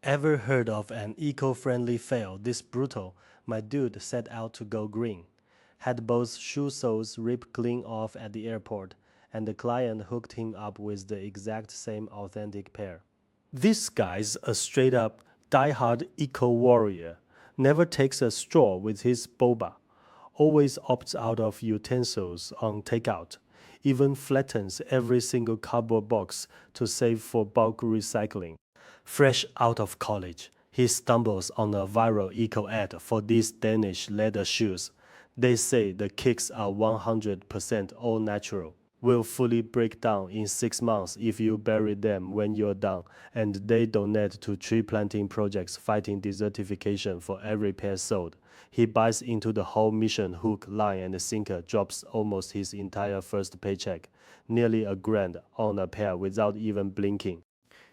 Ever heard of an eco-friendly fail this brutal? My dude set out to go green. Had both shoe soles ripped clean off at the airport, and the client hooked him up with the exact same authentic pair. This guy's a straight-up die-hard eco-warrior. Never takes a straw with his boba. Always opts out of utensils on takeout. Even flattens every single cardboard box to save for bulk recycling. Fresh out of college, he stumbles on a viral eco ad for these Danish leather shoes. They say the kicks are 100% all natural, will fully break down in 6 months if you bury them when you're done, and they donate to tree planting projects fighting desertification for every pair sold. He buys into the whole mission hook, line, and sinker, drops almost his entire first paycheck, nearly $1,000 on a pair without even blinking.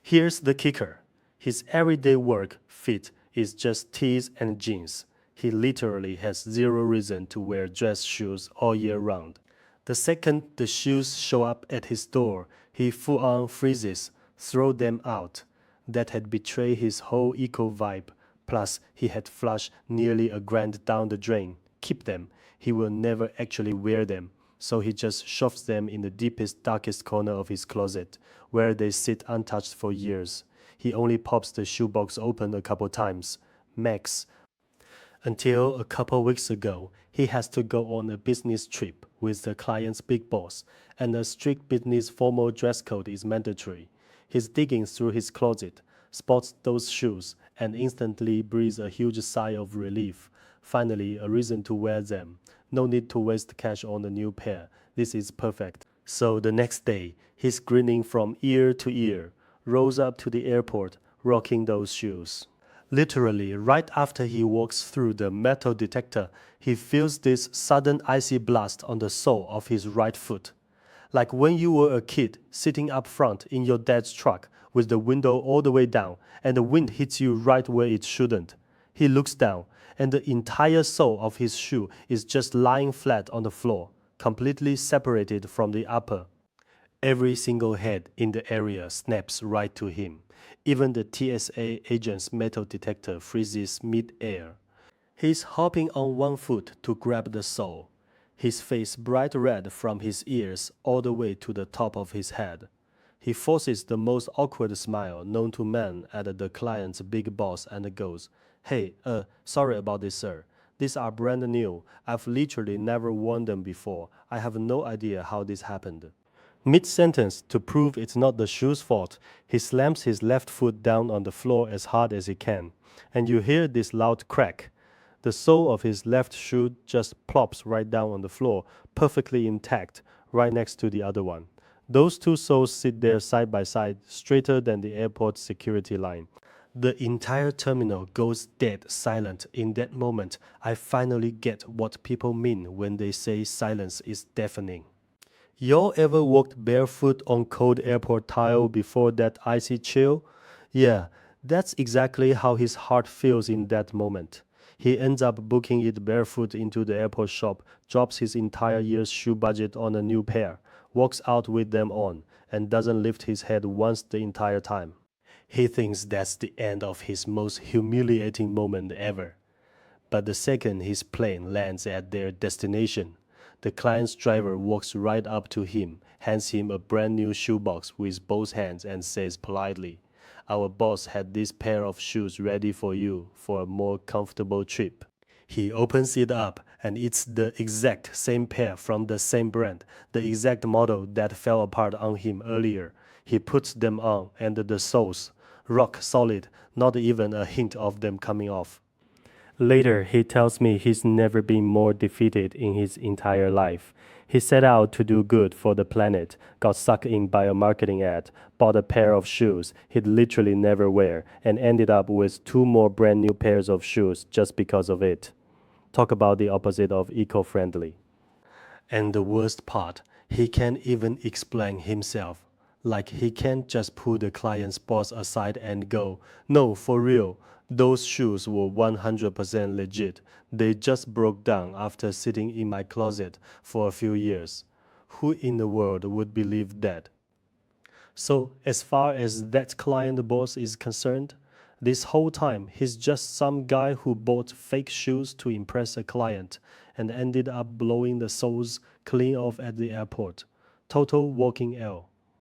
Here's the kicker. His everyday work fit is just tees and jeans. He literally has zero reason to wear dress shoes all year round. The second the shoes show up at his door, he full-on freezes, throw them out. That had betrayed his whole eco vibe. Plus, he had flushed nearly $1,000 down the drain. Keep them. He will never actually wear them. So he just shoves them in the deepest, darkest corner of his closet, where they sit untouched for years. He only pops the shoebox open a couple times, max. Until a couple weeks ago, he has to go on a business trip with the client's big boss, and a strict business formal dress code is mandatory. He's digging through his closet, spots those shoes, and instantly breathes a huge sigh of relief. Finally, a reason to wear them. No need to waste cash on a new pair. This is perfect. So the next day, he's grinning from ear to ear, rolls up to the airport, rocking those shoes. Literally, right after he walks through the metal detector, he feels this sudden icy blast on the sole of his right foot. Like when you were a kid sitting up front in your dad's truck with the window all the way down and the wind hits you right where it shouldn't. He looks down, and the entire sole of his shoe is just lying flat on the floor, completely separated from the upper. Every single head in the area snaps right to him. Even the TSA agent's metal detector freezes mid-air. He's hopping on one foot to grab the sole, his face bright red from his ears all the way to the top of his head. He forces the most awkward smile known to man at the client's big boss and goes, "Hey, sorry about this, sir. These are brand new. I've literally never worn them before. I have no idea how this happened." Mid-sentence, to prove it's not the shoe's fault, he slams his left foot down on the floor as hard as he can, and you hear this loud crack. The sole of his left shoe just plops right down on the floor, perfectly intact, right next to the other one. Those two soles sit there side by side, straighter than the airport security line. The entire terminal goes dead silent. In that moment, I finally get what people mean when they say silence is deafening. Y'all ever walked barefoot on cold airport tile before that icy chill? Yeah, that's exactly how his heart feels in that moment. He ends up booking it barefoot into the airport shop, drops his entire year's shoe budget on a new pair, walks out with them on, and doesn't lift his head once the entire time. He thinks that's the end of his most humiliating moment ever. But the second his plane lands at their destination, the client's driver walks right up to him, hands him a brand new shoebox with both hands and says politely, "Our boss had this pair of shoes ready for you for a more comfortable trip." He opens it up and it's the exact same pair from the same brand, the exact model that fell apart on him earlier. He puts them on and the soles, rock solid, not even a hint of them coming off. Later, he tells me he's never been more defeated in his entire life. He set out to do good for the planet, got sucked in by a marketing ad, bought a pair of shoes he'd literally never wear, and ended up with 2 more brand new pairs of shoes just because of it. Talk about the opposite of eco-friendly. And the worst part, he can't even explain himself. Like he can't just pull the client's boss aside and go, "No, for real. Those shoes were 100% legit. They just broke down after sitting in my closet for a few years." Who in the world would believe that? So, as far as that client boss is concerned, This whole time, he's just some guy who bought fake shoes to impress a client and ended up blowing the soles clean off at the airport. Total walking L.